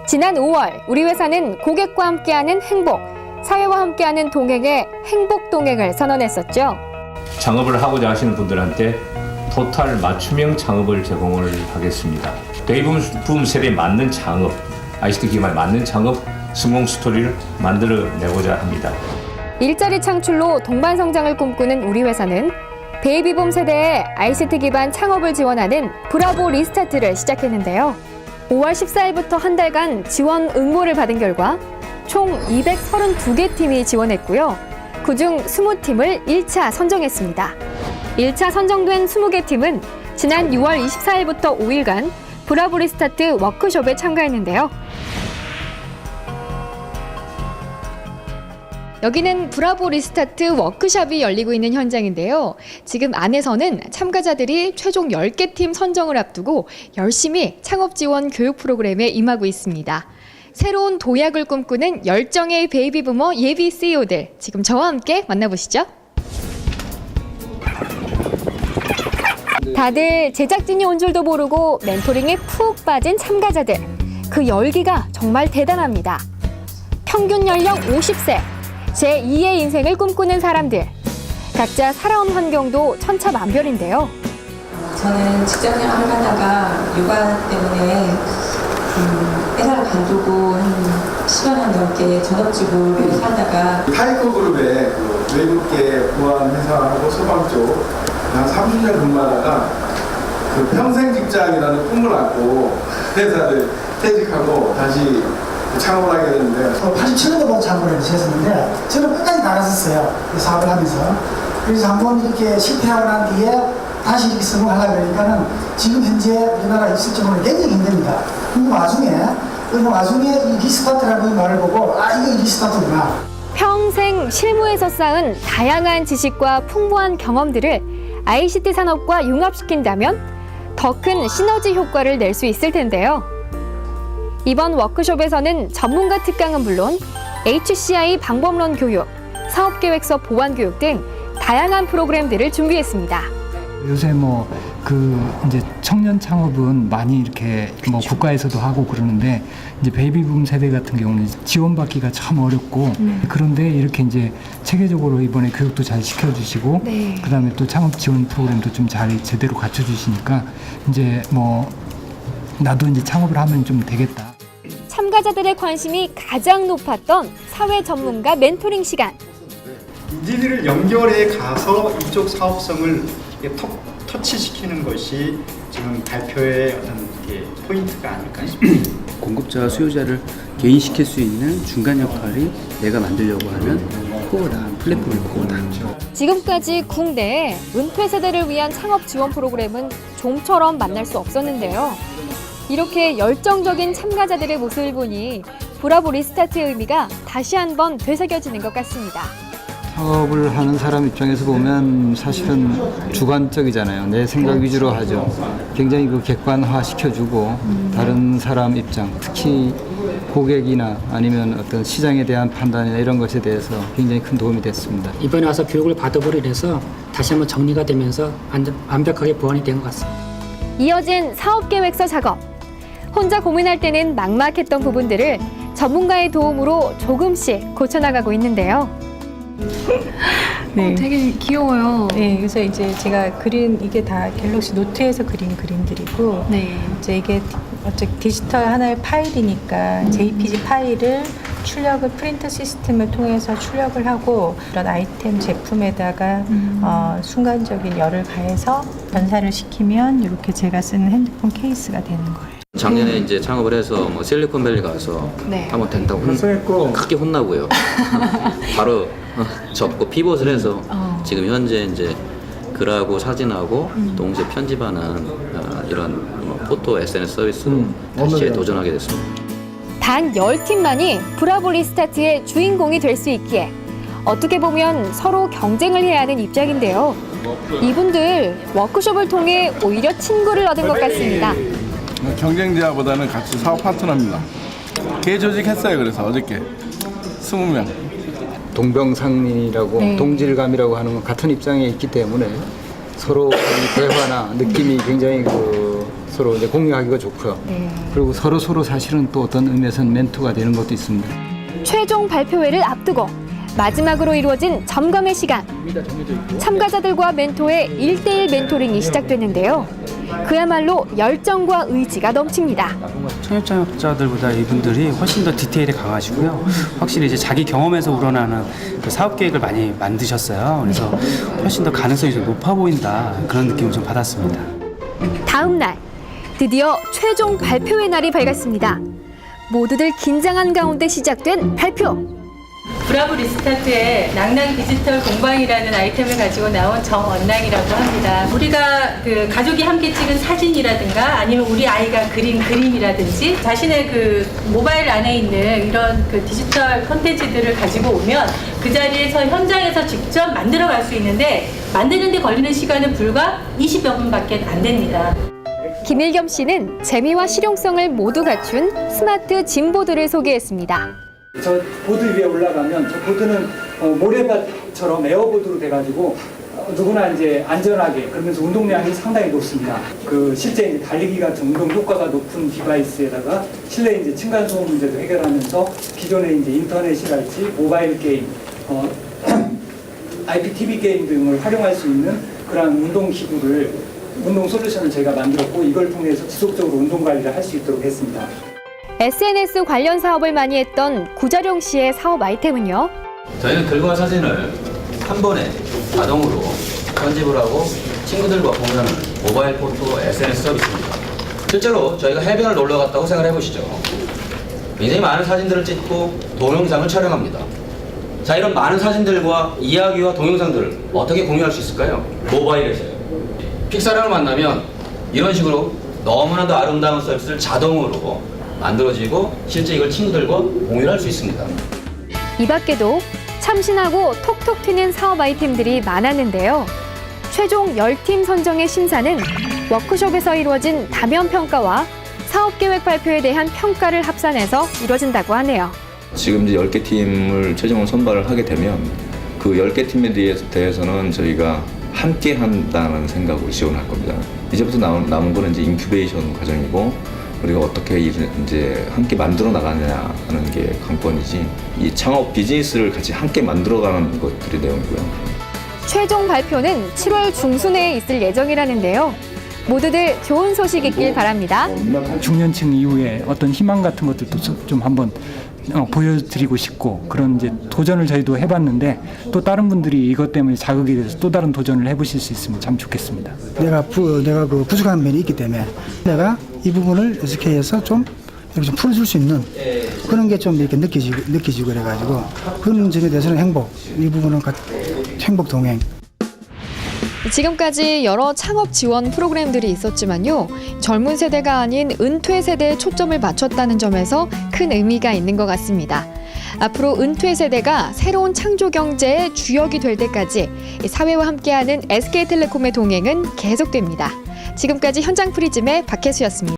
지난 5월 우리 회사는 고객과 함께하는 행복, 사회와 함께하는 동행의 행복동행을 선언했었죠. 창업을 하고자 하시는 분들한테 토탈 맞춤형 창업을 제공을 하겠습니다. 베이비붐 세대에 맞는 창업, ICT 기반에 맞는 창업 성공 스토리를 만들어내고자 합니다. 일자리 창출로 동반 성장을 꿈꾸는 우리 회사는 베이비붐 세대의 ICT 기반 창업을 지원하는 브라보 리스타트를 시작했는데요. 5월 14일부터 한 달간 지원 응모를 받은 결과 총 232개 팀이 지원했고요. 그중 20팀을 1차 선정했습니다. 1차 선정된 20개 팀은 지난 6월 24일부터 5일간 브라보 리스타트 워크숍에 참가했는데요. 여기는 브라보 리스타트 워크숍이 열리고 있는 현장인데요. 지금 안에서는 참가자들이 최종 10개 팀 선정을 앞두고 열심히 창업 지원 교육 프로그램에 임하고 있습니다. 새로운 도약을 꿈꾸는 열정의 베이비부머 예비 CEO들, 지금 저와 함께 만나보시죠. 다들 제작진이 온 줄도 모르고 멘토링에 푹 빠진 참가자들. 그 열기가 정말 대단합니다. 평균 연령 50세. 제2의 인생을 꿈꾸는 사람들. 각자 살아온 환경도 천차만별인데요. 저는 직장생활을 하다가 육아 때문에 회사를 관두고 한 10여 년 넘게 전업주부로 살다가 타이커 그룹의 그 외국계 보안 회사하고 소방 쪽 한 30년 근무하다가 그 평생 직장이라는 꿈을 안고 회사를 퇴직하고 다시 창업을 하게 됐는데 87년도부터 창업을 했었는데 저는 끝까지 나갔었어요. 이 사업을 하면서. 그래서 한번 이렇게 실패하고 난 뒤에 다시 이렇게 성공하려고 그러니까는 지금 현재 우리나라 있을 정도로 굉장히 힘듭니다. 그 와중에 이 리스타트라는 말을 보고 이거 리스타트구나. 평생 실무에서 쌓은 다양한 지식과 풍부한 경험들을 ICT 산업과 융합시킨다면 더 큰 시너지 효과를 낼 수 있을 텐데요. 이번 워크숍에서는 전문가 특강은 물론 HCI 방법론 교육, 사업계획서 보완 교육 등 다양한 프로그램들을 준비했습니다. 요새 이제 청년 창업은 많이 이렇게 국가에서도 하고 그러는데 이제 베이비붐 세대 같은 경우는 지원받기가 참 어렵고 그런데 이렇게 이제 체계적으로 이번에 교육도 잘 시켜주시고 그다음에 또 창업 지원 프로그램도 좀 잘 제대로 갖춰주시니까 이제 나도 이제 창업을 하면 좀 되겠다. 참가자들의 관심이 가장 높았던 사회 전문가 멘토링 시간. 니들을 연결해 가서 이쪽 사업성을 터치시키는 것이 지금 발표의 어떤 포인트가 아닐까 싶습니다. 공급자와 수요자를 개인시킬 수 있는 중간 역할이 내가 만들려고 하면 코어다, 플랫폼의 코어다. 지금까지 국내에 은퇴 세대를 위한 창업 지원 프로그램은 좀처럼 만날 수 없었는데요. 이렇게 열정적인 참가자들의 모습을 보니 브라보 리스타트의 의미가 다시 한번 되새겨지는 것 같습니다. 사업을 하는 사람 입장에서 보면 사실은 주관적이잖아요. 내 생각 위주로 하죠. 굉장히 객관화 시켜주고 다른 사람 입장, 특히 고객이나 아니면 어떤 시장에 대한 판단이나 이런 것에 대해서 굉장히 큰 도움이 됐습니다. 이번에 와서 교육을 받아보려 해서 다시 한번 정리가 되면서 완벽하게 보완이 된 것 같습니다. 이어진 사업계획서 작업. 혼자 고민할 때는 막막했던 부분들을 전문가의 도움으로 조금씩 고쳐나가고 있는데요. 네. 되게 귀여워요. 네, 그래서 이제 제가 그린 이게 다 갤럭시 노트에서 그린 그림들이고, 이제 이게 디지털 하나의 파일이니까 JPG 파일을 출력을 프린터 시스템을 통해서 출력을 하고 이런 아이템 제품에다가 순간적인 열을 가해서 변사를 시키면 이렇게 제가 쓰는 핸드폰 케이스가 되는 거예요. 작년에 이제 창업을 해서 실리콘밸리 가서 한번 된다고 크게 혼나고요. 바로 접고 피벗을 해서 지금 현재 이제 글하고 사진하고 동시에 편집하는 이런 포토 SNS 서비스로 다시 도전하게 됐습니다. 단 10팀만이 브라보 리스타트의 주인공이 될 수 있기에 어떻게 보면 서로 경쟁을 해야 하는 입장인데요. 이분들 워크숍을 통해 오히려 친구를 얻은 것 같습니다. 경쟁자보다는 같이 사업 파트너입니다. 개조직했어요. 그래서 어저께 20명. 동병상련이라고 동질감이라고 하는 건 같은 입장에 있기 때문에 서로 대화나 느낌이 굉장히 서로 이제 공유하기가 좋고요. 그리고 서로 사실은 또 어떤 의미에서는 멘토가 되는 것도 있습니다. 최종 발표회를 앞두고 마지막으로 이루어진 점검의 시간. 참가자들과 멘토의 1대1 멘토링이 시작됐는데요. 그야말로 열정과 의지가 넘칩니다. 청년창업자들보다 이분들이 훨씬 더 디테일에 강하시고요. 확실히 이제 자기 경험에서 우러나는 그 사업 계획을 많이 만드셨어요. 그래서 훨씬 더 가능성이 좀 높아 보인다, 그런 느낌을 좀 받았습니다. 다음 날 드디어 최종 발표회 날이 밝았습니다. 모두들 긴장한 가운데 시작된 발표. 브라보 리스타트의 낭낭 디지털 공방이라는 아이템을 가지고 나온 정원낭이라고 합니다. 우리가 그 가족이 함께 찍은 사진이라든가 아니면 우리 아이가 그린 그림이라든지 자신의 그 모바일 안에 있는 이런 그 디지털 콘텐츠들을 가지고 오면 그 자리에서 현장에서 직접 만들어 갈 수 있는데 만드는 데 걸리는 시간은 불과 20여 분밖에 안 됩니다. 김일겸 씨는 재미와 실용성을 모두 갖춘 스마트 짐보드를 소개했습니다. 저 보드 위에 올라가면 저 보드는 모래밭처럼 에어보드로 돼가지고 누구나 이제 안전하게 그러면서 운동량이 상당히 높습니다. 그 실제 이제 달리기 같은 운동 효과가 높은 디바이스에다가 실내 이제 층간소음 문제도 해결하면서 기존의 이제 인터넷이랄지 모바일 게임, IPTV 게임 등을 활용할 수 있는 그런 운동 기구를 운동 솔루션을 저희가 만들었고 이걸 통해서 지속적으로 운동 관리를 할 수 있도록 했습니다. SNS 관련 사업을 많이 했던 구자룡 씨의 사업 아이템은요. 저희는 글과 사진을 한 번에 자동으로 편집을 하고 친구들과 공유하는 모바일 포토 SNS 서비스입니다. 실제로 저희가 해변을 놀러 갔다고 생각을 해보시죠. 굉장히 많은 사진들을 찍고 동영상을 촬영합니다. 자, 이런 많은 사진들과 이야기와 동영상들을 어떻게 공유할 수 있을까요? 모바일에서요. 픽사랑을 만나면 이런 식으로 너무나도 아름다운 서비스를 자동으로 만들어지고 실제 이걸 친구들과 공유할 수 있습니다. 이 밖에도 참신하고 톡톡 튀는 사업 아이템들이 많았는데요. 최종 10팀 선정의 심사는 워크숍에서 이루어진 다면 평가와 사업 계획 발표에 대한 평가를 합산해서 이루어진다고 하네요. 지금 이제 10개 팀을 최종으로 선발을 하게 되면 그 10개 팀에 대해서는 저희가 함께 한다는 생각으로 지원할 겁니다. 이제부터 남은 거는 이제 인큐베이션 과정이고 우리가 어떻게 이제 함께 만들어 나가느냐 하는 게 관건이지 이 창업 비즈니스를 같이 함께 만들어가는 것들이 내용이고요. 최종 발표는 7월 중순에 있을 예정이라는데요. 모두들 좋은 소식 있길 바랍니다. 중년층 이후에 어떤 희망 같은 것들도 좀 한번 보여드리고 싶고 그런 이제 도전을 저희도 해봤는데 또 다른 분들이 이것 때문에 자극이 돼서 또 다른 도전을 해보실 수 있으면 참 좋겠습니다. 내가 그 부족한 면이 있기 때문에 내가 이 부분을 SK에서 좀 이렇게 좀 풀어줄 수 있는 그런 게 좀 이렇게 느껴지고 그래가지고 그런 점에 대해서는 이 부분은 행복 동행. 지금까지 여러 창업 지원 프로그램들이 있었지만요. 젊은 세대가 아닌 은퇴 세대에 초점을 맞췄다는 점에서 큰 의미가 있는 것 같습니다. 앞으로 은퇴 세대가 새로운 창조 경제의 주역이 될 때까지 사회와 함께하는 SK텔레콤의 동행은 계속됩니다. 지금까지 현장 프리즘의 박혜수였습니다.